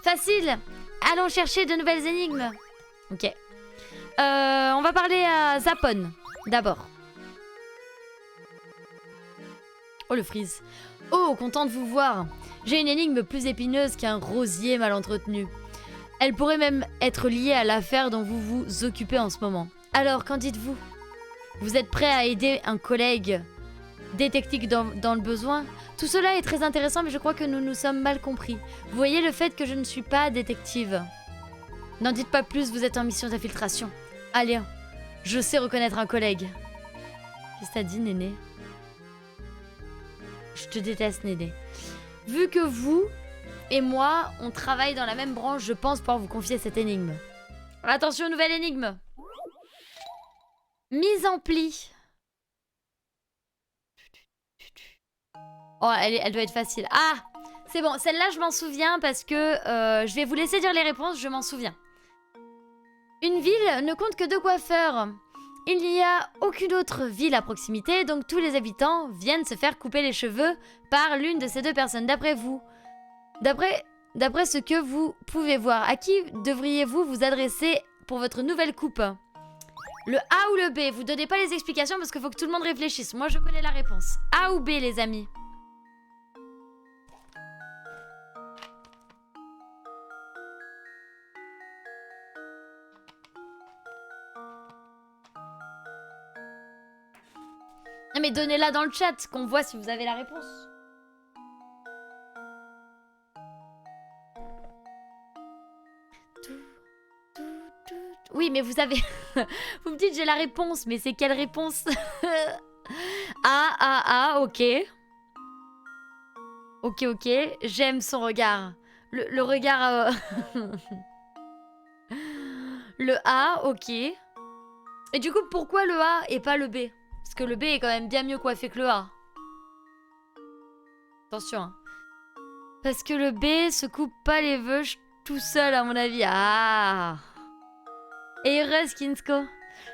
Facile. Allons chercher de nouvelles énigmes. Ok. On va parler à Zapon, d'abord. Oh, le freeze. Oh, content de vous voir. J'ai une énigme plus épineuse qu'un rosier mal entretenu. Elle pourrait même être liée à l'affaire dont vous vous occupez en ce moment. Alors, qu'en dites-vous? Vous êtes prêt à aider un collègue détective dans le besoin. Tout cela est très intéressant, mais je crois que nous nous sommes mal compris. Vous voyez le fait que je ne suis pas détective. N'en dites pas plus, vous êtes en mission d'infiltration. Allez, je sais reconnaître un collègue. Qu'est-ce que t'as dit, Néné? Je te déteste, Néné. Vu que vous et moi, on travaille dans la même branche, je pense pouvoir vous confier cette énigme. Attention, nouvelle énigme. Mise en pli. Oh, elle doit être facile. Ah, c'est bon, celle-là, je m'en souviens parce que je vais vous laisser dire les réponses, je m'en souviens. Une ville ne compte que 2 coiffeurs. Il n'y a aucune autre ville à proximité, donc tous les habitants viennent se faire couper les cheveux par l'une de ces 2 personnes. D'après vous, d'après ce que vous pouvez voir, à qui devriez-vous vous adresser pour votre nouvelle coupe? Le A ou le B? Vous donnez pas les explications parce qu'il faut que tout le monde réfléchisse. Moi, je connais la réponse. A ou B, les amis? Non mais donnez-la dans le chat, qu'on voit si vous avez la réponse. Oui, mais vous avez... vous me dites j'ai la réponse, mais c'est quelle réponse? Ok. Ok, j'aime son regard. Le regard... Le A, ok. Et du coup, pourquoi le A et pas le B? Parce que le B est quand même bien mieux coiffé que le A. Attention. Hein. Parce que le B se coupe pas les vœux tout seul, à mon avis. Ah. Et heureuse, Kinsko.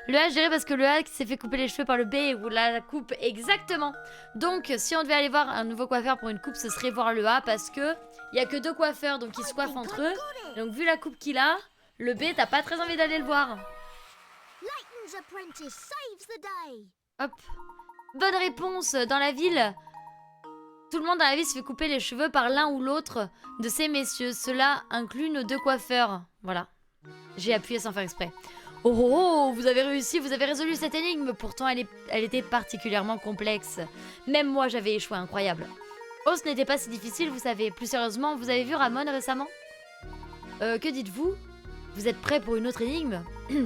Le A, je dirais parce que le A s'est fait couper les cheveux par le B et vous la coupe exactement. Donc, si on devait aller voir un nouveau coiffeur pour une coupe, ce serait voir le A parce que il y a que 2 coiffeurs, donc ils se coiffent entre eux. Donc, vu la coupe qu'il a, le B, t'as pas très envie d'aller le voir. Hop. Bonne réponse. Dans la ville, tout le monde dans la ville se fait couper les cheveux par l'un ou l'autre de ces messieurs. Cela inclut nos 2 coiffeurs. Voilà. J'ai appuyé sans faire exprès. Oh, vous avez réussi, vous avez résolu cette énigme. Pourtant, elle était particulièrement complexe. Même moi, j'avais échoué, incroyable. Oh, ce n'était pas si difficile, vous savez. Plus sérieusement, vous avez vu Ramon récemment? Que dites-vous? Vous êtes prêts pour une autre énigme?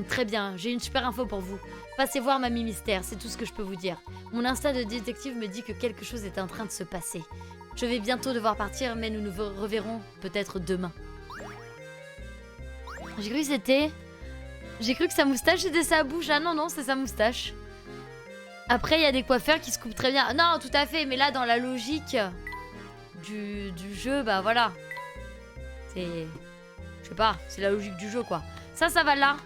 Très bien, j'ai une super info pour vous. Passez voir Mamie Mystère, c'est tout ce que je peux vous dire. Mon instinct de détective me dit que quelque chose est en train de se passer. Je vais bientôt devoir partir, mais nous nous reverrons peut-être demain. J'ai cru que c'était... J'ai cru que sa moustache était sa bouche. Ah non, non, c'est sa moustache. Après, il y a des coiffeurs qui se coupent très bien. Non, tout à fait, mais là, dans la logique du jeu, bah voilà. C'est... Je sais pas, c'est la logique du jeu, quoi. Ça va là.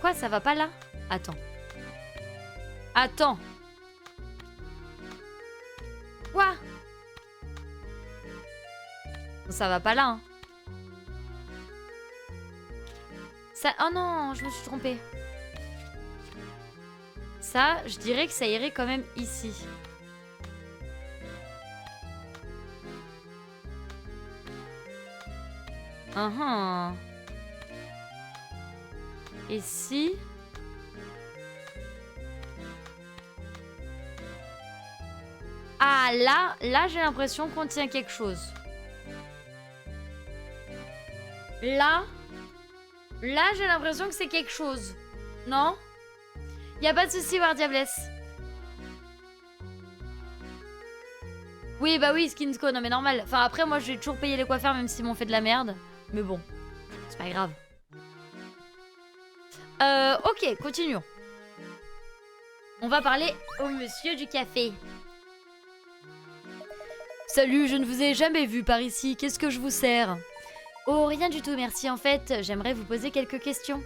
Quoi, ça va pas là? Attends. Attends. Quoi? Ça va pas là, hein. Ça... Oh non, je me suis trompée. Ça, je dirais que ça irait quand même ici. Et si... Ah, là j'ai l'impression qu'on tient quelque chose. Là, j'ai l'impression que c'est quelque chose. Non? Y a pas de souci, War Diablesse. Oui, bah oui, Skinsko, non mais normal. Enfin, après, moi, je vais toujours payer les coiffeurs, même s'ils m'ont fait de la merde. Mais bon, c'est pas grave. Ok, continuons. On va parler au monsieur du café. Salut, je ne vous ai jamais vu par ici. Qu'est-ce que je vous sers? Oh, rien du tout, merci. En fait, j'aimerais vous poser quelques questions.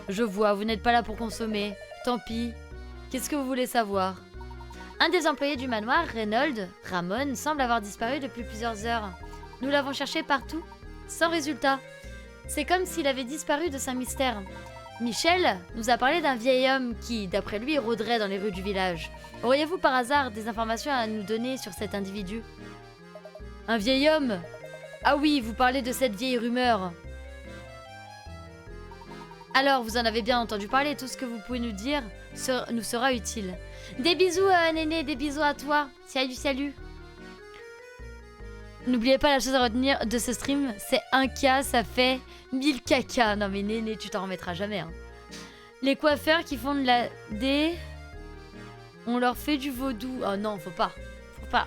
Je vois, vous n'êtes pas là pour consommer. Tant pis. Qu'est-ce que vous voulez savoir? Un des employés du manoir, Ramon, semble avoir disparu depuis plusieurs heures. Nous l'avons cherché partout, sans résultat. C'est comme s'il avait disparu de Saint-Mystère. Michel nous a parlé d'un vieil homme qui, d'après lui, rôderait dans les rues du village. Auriez-vous par hasard des informations à nous donner sur cet individu? Un vieil homme? Ah oui, vous parlez de cette vieille rumeur. Alors, vous en avez bien entendu parler, tout ce que vous pouvez nous dire nous sera utile. Des bisous, Néné, des bisous à toi. Salut, salut. N'oubliez pas la chose à retenir de ce stream, c'est 1K, ça fait 1000 caca. Non mais Néné, tu t'en remettras jamais. Hein. Les coiffeurs qui font de la D, on leur fait du vaudou. Oh non, faut pas. Faut pas.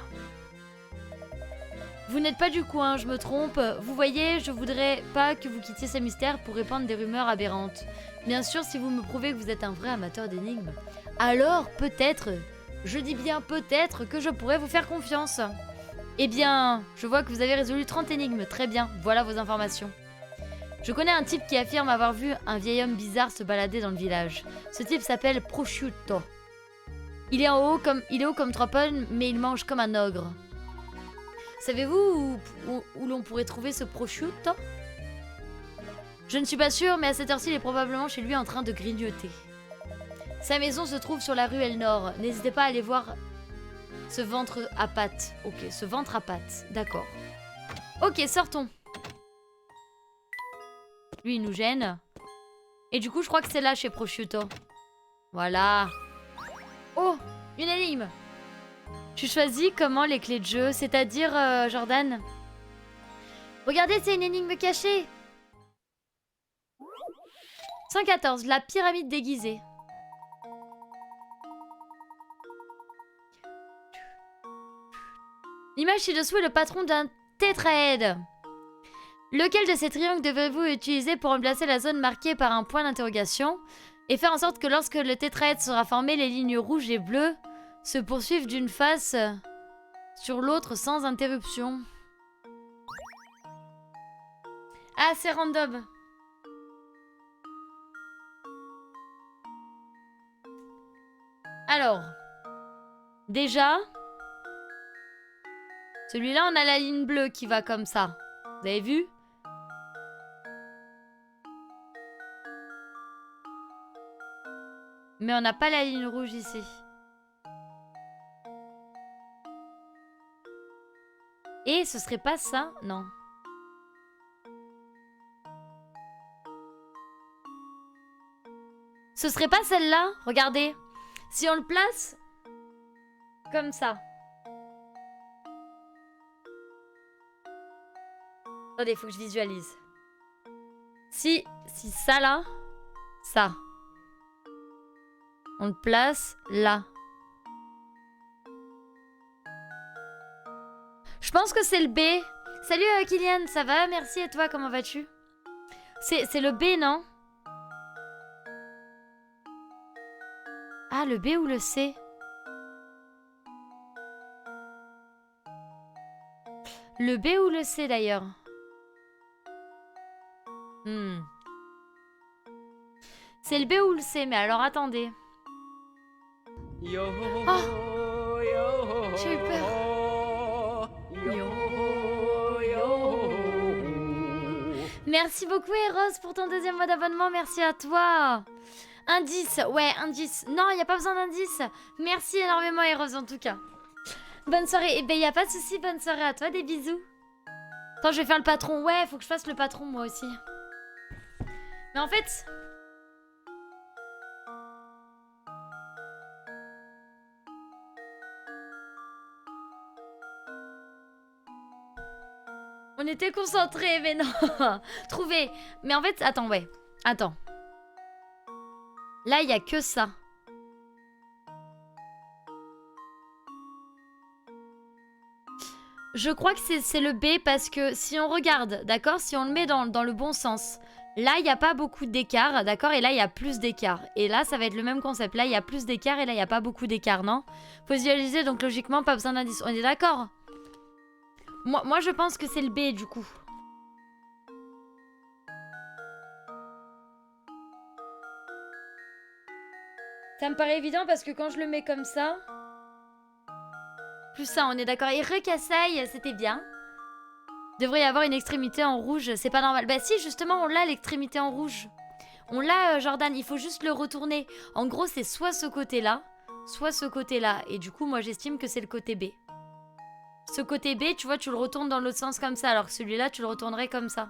Vous n'êtes pas du coin, je me trompe. Vous voyez, je voudrais pas que vous quittiez ces mystères pour répandre des rumeurs aberrantes. Bien sûr, si vous me prouvez que vous êtes un vrai amateur d'énigmes, alors peut-être, je dis bien peut-être, que je pourrais vous faire confiance. Eh bien, je vois que vous avez résolu 30 énigmes. Très bien, voilà vos informations. Je connais un type qui affirme avoir vu un vieil homme bizarre se balader dans le village. Ce type s'appelle Prosciutto. Il est haut comme 3 pommes, mais il mange comme un ogre. Savez-vous où l'on pourrait trouver ce prosciutto? Je ne suis pas sûre, mais à cette heure-ci, il est probablement chez lui en train de grignoter. Sa maison se trouve sur la rue Elnor. N'hésitez pas à aller voir ce ventre à pattes. Ok, ce ventre à pattes. D'accord. Ok, sortons. Lui, il nous gêne. Et du coup, je crois que c'est là chez Prosciutto. Voilà. Oh, une énigme. Tu choisis comment les clés de jeu, c'est-à-dire, Jordan? Regardez, c'est une énigme cachée. 114, la pyramide déguisée. L'image ci-dessous est le patron d'un tétraède. Lequel de ces triangles devrez-vous utiliser pour remplacer la zone marquée par un point d'interrogation et faire en sorte que lorsque le tétraède sera formé, les lignes rouges et bleues se poursuivent d'une face sur l'autre sans interruption? Ah, c'est random. Alors, déjà, celui-là, on a la ligne bleue qui va comme ça. Vous avez vu? Mais on n'a pas la ligne rouge ici. Et ce serait pas ça? Non. Ce serait pas celle-là? Regardez. Si on le place comme ça. Attendez, il faut que je visualise. Si ça là, ça. On le place là. Je pense que c'est le B. Salut Kylian, ça va? Merci, et toi, comment vas-tu? C'est le B, non? Ah, le B ou le C? Le B ou le C d'ailleurs? C'est le B ou le C, mais alors attendez. Oh, j'ai eu peur. Merci beaucoup Eros pour ton 2e mois d'abonnement, merci à toi. Indice, ouais, indice. Non, il n'y a pas besoin d'indice. Merci énormément Eros en tout cas. Bonne soirée. Eh ben, il n'y a pas de souci, bonne soirée à toi, des bisous. Attends, je vais faire le patron. Ouais, faut que je fasse le patron moi aussi. Mais en fait... On était concentrés, mais non. Trouver. Mais en fait, attends, ouais. Attends. Là, il n'y a que ça. Je crois que c'est le B parce que si on regarde, d'accord, si on le met dans le bon sens, là, il n'y a pas beaucoup d'écart, d'accord, et là, il y a plus d'écart. Et là, ça va être le même concept. Là, il y a plus d'écart et là, il n'y a pas beaucoup d'écart, non? Faut visualiser, donc logiquement, pas besoin d'indice. On est d'accord? Moi, je pense que c'est le B, du coup. Ça me paraît évident parce que quand je le mets comme ça... Plus ça, on est d'accord. Et recassaille, c'était bien. Devrait y avoir une extrémité en rouge, c'est pas normal. Bah si, justement, on l'a l'extrémité en rouge. On l'a, Jordan, il faut juste le retourner. En gros, c'est soit ce côté-là, soit ce côté-là. Et du coup, moi, j'estime que c'est le côté B. Ce côté B, tu vois, tu le retournes dans l'autre sens comme ça, alors que celui-là, tu le retournerais comme ça.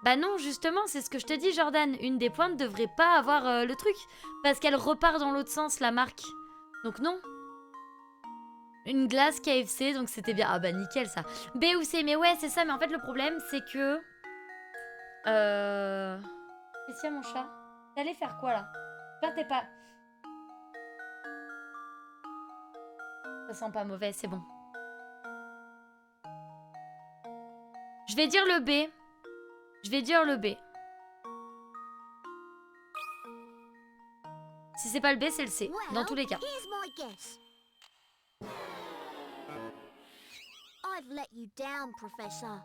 Bah non, justement, c'est ce que je te dis, Jordan. Une des pointes devrait pas avoir le truc. Parce qu'elle repart dans l'autre sens, la marque. Donc non. Une glace KFC, donc c'était bien. Ah bah nickel, ça. B ou C, mais ouais, c'est ça. Mais en fait, le problème, c'est que... Qu'est-ce qu'il y a, mon chat? T'allais faire quoi, là? J'espère t'es pas... Ça sent pas mauvais, c'est bon. Je vais dire le B. Je vais dire le B. Si c'est pas le B, c'est le C. Dans tous les cas. I've let you down, Professor.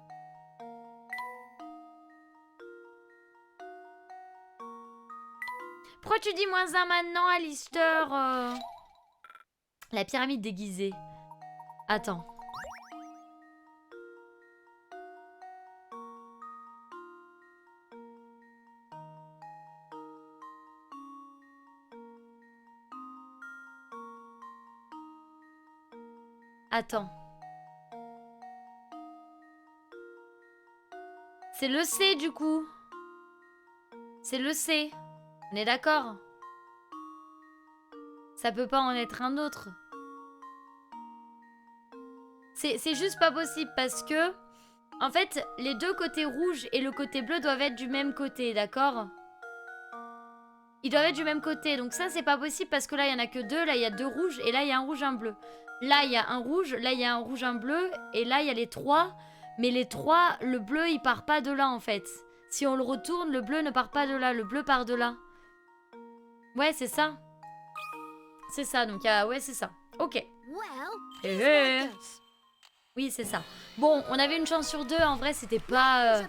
Pourquoi tu dis -1 maintenant, Alistair La pyramide déguisée. Attends. Attends. C'est le C du coup. C'est le C. On est d'accord? Ça peut pas en être un autre. C'est juste pas possible parce que... En fait, les deux côtés rouges et le côté bleu doivent être du même côté, d'accord? Ils doivent être du même côté. Donc ça, c'est pas possible parce que là, il y en a que deux. Là, il y a 2 rouges et là, il y a un rouge, un bleu. Là, il y a un rouge, là, il y a un rouge, un bleu. Et là, il y a les 3. Mais les 3, le bleu, il part pas de là, en fait. Si on le retourne, le bleu ne part pas de là. Le bleu part de là. Ouais, c'est ça. C'est ça, donc ouais, c'est ça. Ok. Oui, c'est ça. Bon, on avait une chance sur 2. En vrai, c'était pas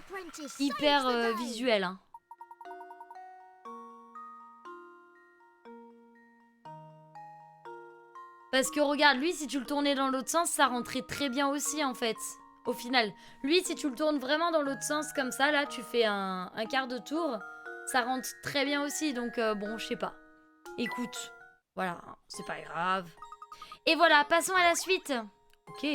hyper visuel, hein. Parce que regarde, lui, si tu le tournais dans l'autre sens, ça rentrait très bien aussi, en fait. Au final. Lui, si tu le tournes vraiment dans l'autre sens, comme ça, là, tu fais un quart de tour, ça rentre très bien aussi. Donc, bon, je sais pas. Écoute, voilà, c'est pas grave. Et voilà, passons à la suite. Ok.